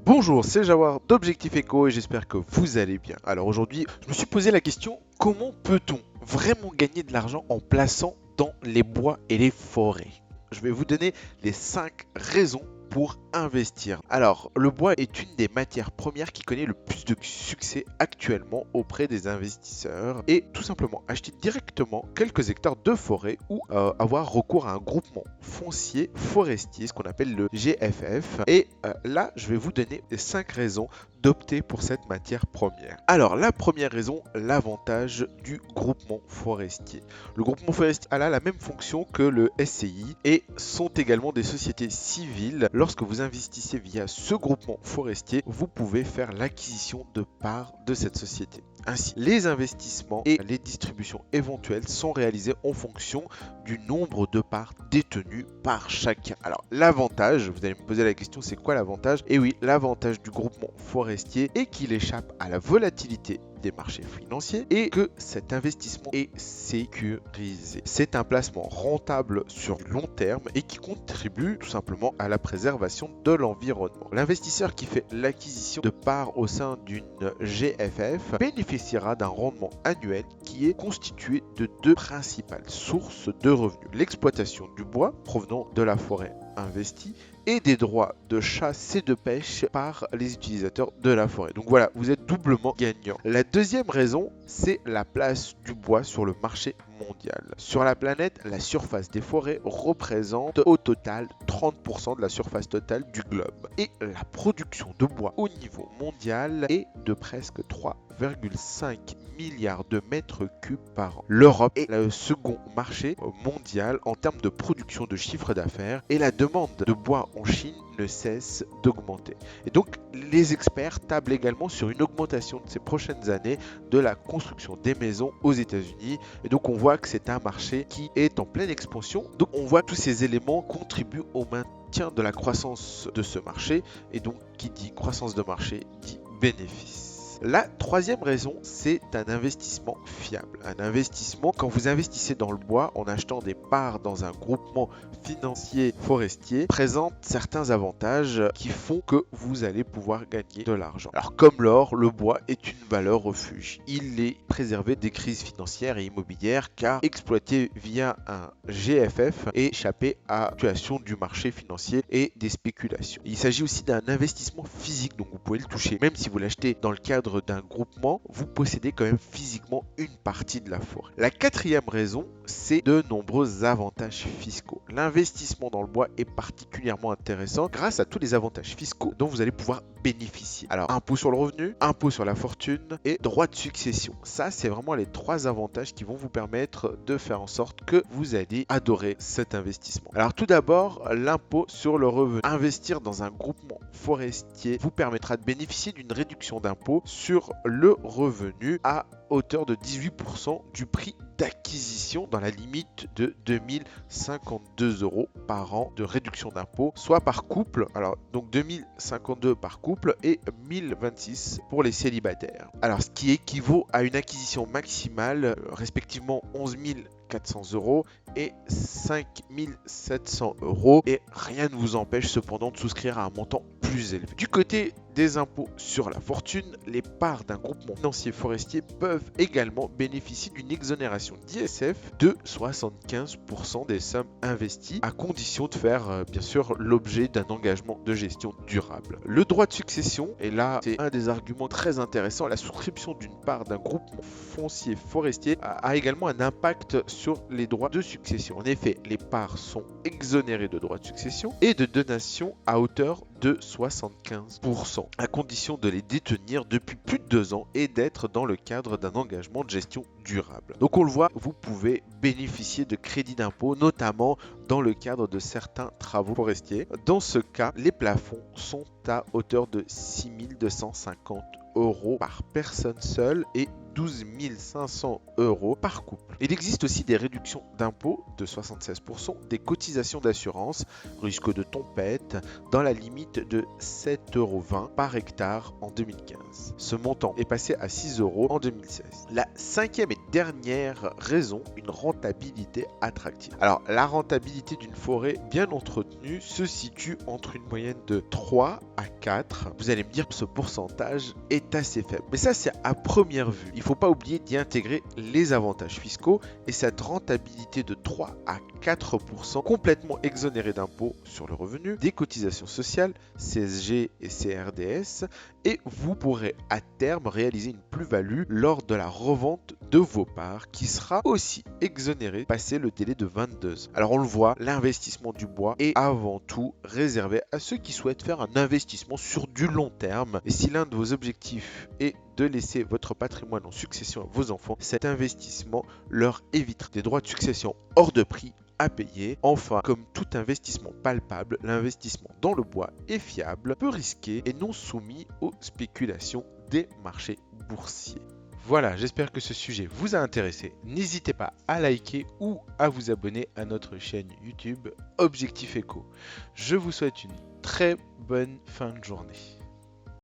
Bonjour, c'est Jawar d'Objectif Eco et j'espère que vous allez bien. Alors aujourd'hui, je me suis posé la question, comment peut-on vraiment gagner de l'argent en plaçant dans les bois et les forêts? Je vais vous donner les 5 raisons pour investir. Alors, le bois est une des matières premières qui connaît le plus de succès actuellement auprès des investisseurs et tout simplement acheter directement quelques hectares de forêt ou avoir recours à un groupement foncier forestier, ce qu'on appelle le GFF. Et là, je vais vous donner les 5 raisons d'opter pour cette matière première. Alors, la première raison, l'avantage du groupement forestier. Le groupement forestier a la même fonction que le SCI et sont également des sociétés civiles. Lorsque vous investissez via ce groupement forestier, vous pouvez faire l'acquisition de parts de cette société. Ainsi, les investissements et les distributions éventuelles sont réalisés en fonction du nombre de parts détenues par chacun. Alors, l'avantage, vous allez me poser la question, c'est quoi l'avantage? Et oui, l'avantage du groupement forestier est qu'il échappe à la volatilité des marchés financiers et que cet investissement est sécurisé. C'est un placement rentable sur du long terme et qui contribue tout simplement à la préservation de l'environnement. L'investisseur qui fait l'acquisition de parts au sein d'une GFF bénéficiera d'un rendement annuel qui est constitué de deux principales sources de revenus. L'exploitation du bois provenant de la forêt investie et des droits de chasse et de pêche par les utilisateurs de la forêt. Donc voilà, vous êtes doublement gagnant. La deuxième raison, c'est la place du bois sur le marché mondial. Sur la planète, la surface des forêts représente au total 30% de la surface totale du globe. Et la production de bois au niveau mondial est de presque 3,5 milliards de mètres cubes par an. L'Europe est le second marché mondial en termes de production de chiffre d'affaires et la demande de bois en Chine ne cesse d'augmenter. Et donc les experts tablent également sur une augmentation de ces prochaines années de la construction des maisons aux États-Unis. Et donc on voit que c'est un marché qui est en pleine expansion. Donc on voit que tous ces éléments contribuent au maintien de la croissance de ce marché. Et donc qui dit croissance de marché dit bénéfice. La troisième raison, c'est un investissement fiable. Un investissement, quand vous investissez dans le bois en achetant des parts dans un groupement financier forestier, présente certains avantages qui font que vous allez pouvoir gagner de l'argent. Alors comme l'or, le bois est une valeur refuge. Il est préservé des crises financières et immobilières car exploité via un GFF et échappé à la situation du marché financier et des spéculations. Il s'agit aussi d'un investissement physique, donc vous pouvez le toucher. Même si vous l'achetez dans le cadre d'un groupement, vous possédez quand même physiquement une partie de la forêt. La quatrième raison, c'est de nombreux avantages fiscaux. L'investissement dans le bois est particulièrement intéressant grâce à tous les avantages fiscaux dont vous allez pouvoir bénéficier. Alors, impôt sur le revenu, impôt sur la fortune et droit de succession. Ça, c'est vraiment les trois avantages qui vont vous permettre de faire en sorte que vous allez adorer cet investissement. Alors, tout d'abord, l'impôt sur le revenu. Investir dans un groupement forestier vous permettra de bénéficier d'une réduction d'impôt sur le revenu à hauteur de 18% du prix d'acquisition dans la limite de 2052 euros par an de réduction d'impôt, soit par couple. Alors donc 2052 par couple et 1026 pour les célibataires. Alors ce qui équivaut à une acquisition maximale respectivement 11 400 euros et 5700 euros et rien ne vous empêche cependant de souscrire à un montant plus élevé. Du côté des impôts sur la fortune, les parts d'un groupement financier forestier peuvent également bénéficier d'une exonération d'ISF de 75% des sommes investies à condition de faire bien sûr l'objet d'un engagement de gestion durable. Le droit de succession, et là c'est un des arguments très intéressants, la souscription d'une part d'un groupement foncier forestier a également un impact sur les droits de succession. En effet, les parts sont exonérées de droits de succession et de donation à hauteur de 75%, à condition de les détenir depuis plus de 2 ans et d'être dans le cadre d'un engagement de gestion durable. Donc on le voit, vous pouvez bénéficier de crédits d'impôt, notamment dans le cadre de certains travaux forestiers. Dans ce cas, les plafonds sont à hauteur de 6 250 euros par personne seule et 12 500 € par couple. Il existe aussi des réductions d'impôts de 76%, des cotisations d'assurance, risque de tempête, dans la limite de 7,20 € par hectare en 2015. Ce montant est passé à 6 € en 2016. La cinquième et dernière raison, une rentabilité attractive. Alors, la rentabilité d'une forêt bien entretenue se situe entre une moyenne de 3 à 4. Vous allez me dire que ce pourcentage est assez faible. Mais ça, c'est à première vue. Il ne faut pas oublier d'y intégrer les avantages fiscaux et cette rentabilité de 3 à 4% complètement exonérée d'impôts sur le revenu, des cotisations sociales, CSG et CRDS, et vous pourrez à terme réaliser une plus-value lors de la revente de vos parts qui sera aussi exonérée passé le délai de 22 ans. Alors on le voit, l'investissement du bois est avant tout réservé à ceux qui souhaitent faire un investissement sur du long terme. Et si l'un de vos objectifs est de laisser votre patrimoine en succession à vos enfants, cet investissement leur évitera des droits de succession hors de prix à payer. Enfin, comme tout investissement palpable, l'investissement dans le bois est fiable, peu risqué et non soumis aux spéculations des marchés boursiers. Voilà, j'espère que ce sujet vous a intéressé. N'hésitez pas à liker ou à vous abonner à notre chaîne YouTube Objectif Éco. Je vous souhaite une très bonne fin de journée.